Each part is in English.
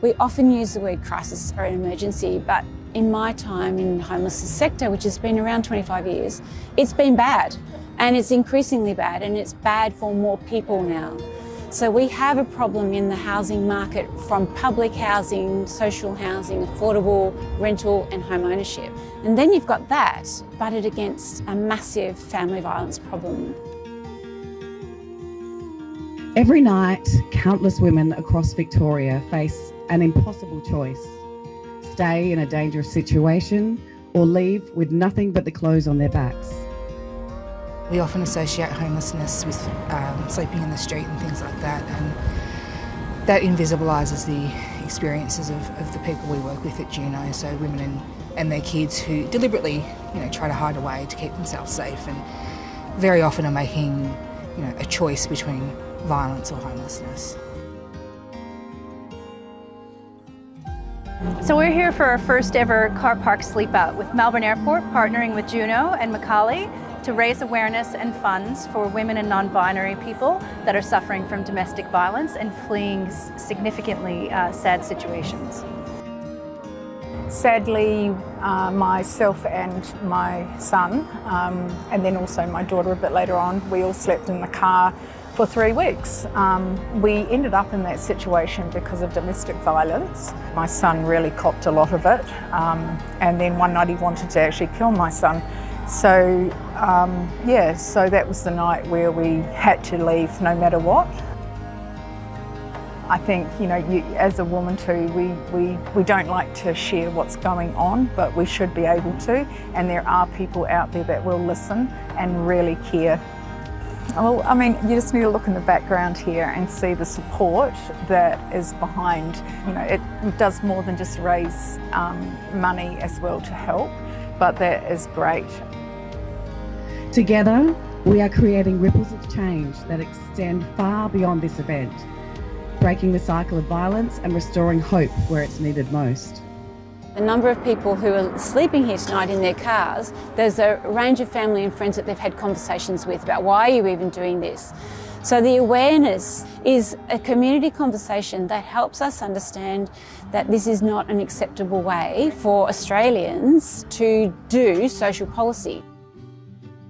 We often use the word crisis or emergency, but in my time in the homelessness sector, which has been around 25 years, it's been bad, and it's increasingly bad, and it's bad for more people now. So we have a problem in the housing market from public housing, social housing, affordable rental and home ownership. And then you've got that butted against a massive family violence problem. Every night, countless women across Victoria face an impossible choice: stay in a dangerous situation or leave with nothing but the clothes on their backs. We often associate homelessness with sleeping in the street and things like that, and that invisibilises the experiences of the people we work with at Juno, so women and their kids who deliberately, try to hide away to keep themselves safe, and very often are making, a choice between violence or homelessness. So we're here for our first ever Car Park Sleepout with Melbourne Airport partnering with Juno and McAuley to raise awareness and funds for women and non-binary people that are suffering from domestic violence and fleeing significantly sad situations. Sadly, myself and my son, and then also my daughter a bit later on, we all slept in the car for 3 weeks. We ended up in that situation because of domestic violence. My son really copped a lot of it, and then one night he wanted to actually kill my son. So so that was the night where we had to leave no matter what. I think, as a woman too, we don't like to share what's going on, but we should be able to, and there are people out there that will listen and really care. Well, you just need to look in the background here and see the support that is behind. It does more than just raise money as well to help, but that is great. Together, we are creating ripples of change that extend far beyond this event, breaking the cycle of violence and restoring hope where it's needed most. The number of people who are sleeping here tonight in their cars, there's a range of family and friends that they've had conversations with about why are you even doing this? So the awareness is a community conversation that helps us understand that this is not an acceptable way for Australians to do social policy.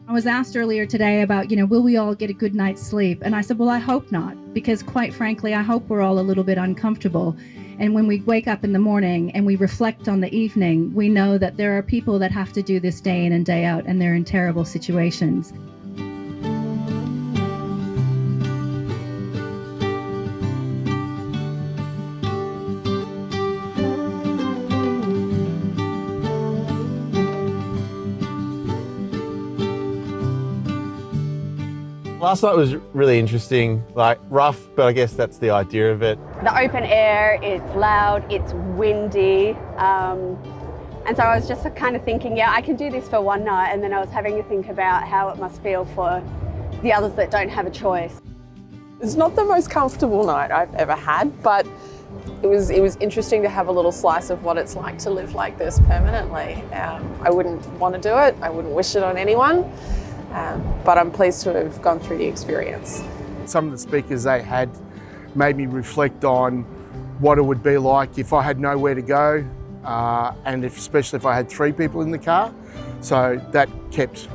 I was asked earlier today about, will we all get a good night's sleep? And I said, well, I hope not, because quite frankly, I hope we're all a little bit uncomfortable. And when we wake up in the morning and we reflect on the evening, we know that there are people that have to do this day in and day out, and they're in terrible situations. Last night was really interesting, rough, but I guess that's the idea of it. The open air, it's loud, it's windy, and so I was just kind of thinking, yeah, I can do this for one night, and then I was having to think about how it must feel for the others that don't have a choice. It's not the most comfortable night I've ever had, but it was interesting to have a little slice of what it's like to live like this permanently. I wouldn't want to do it, I wouldn't wish it on anyone. But I'm pleased to have gone through the experience. Some of the speakers they had made me reflect on what it would be like if I had nowhere to go, and especially if I had 3 people in the car. So that kept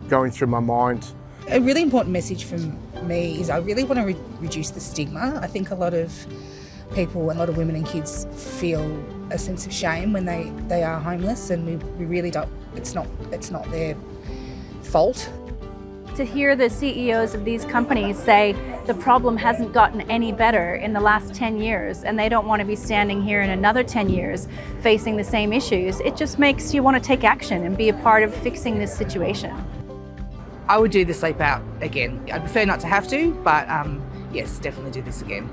going through my mind. A really important message from me is I really want to reduce the stigma. I think a lot of people, a lot of women and kids feel a sense of shame when they are homeless, and we really don't, it's not their fault. To hear the CEOs of these companies say the problem hasn't gotten any better in the last 10 years and they don't want to be standing here in another 10 years facing the same issues, it just makes you want to take action and be a part of fixing this situation. I would do the sleep out again. I'd prefer not to have to, but yes, definitely do this again.